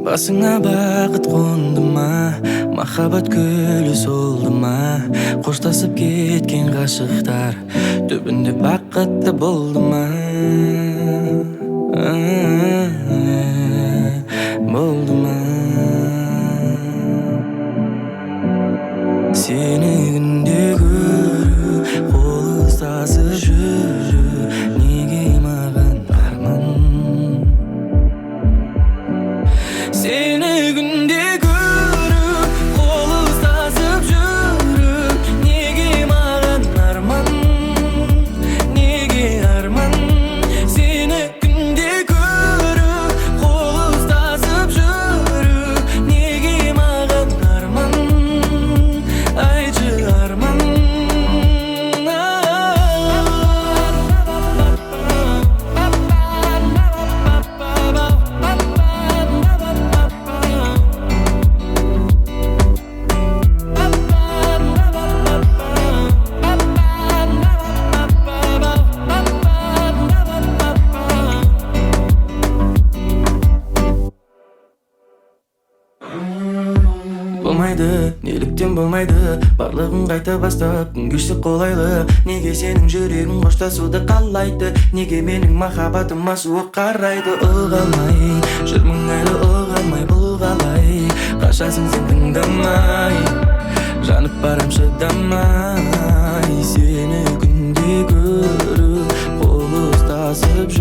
Басыңа бақыт қонды ма, махаббат гүлі солды ма? Қоштасып кеткен ғашықтар түбінде бақытты болды ма? Болды ма? Сені күнде көру, қол ұстасып жүру, неге маған арман? Seni günde görüp kol ıslasıp yürüp nege mağan arman, nege arman. Seni günde görüp kol ıslasıp yürüp nege mağan arman, aycı arman. Болмайды, неліктен болмайды, барлығын қайта бастап күн кешті қолайлы. Неге сенің жүрегің қоштасуды қалайды, неге менің махаббатыма суық қарайды? Ұғалмай, жүрмін әлі ұғалмай, бұл қалай? Қашасың сен тыңдамай, жанып барам шыдамай. Сені күнде көріп, қол ұстасып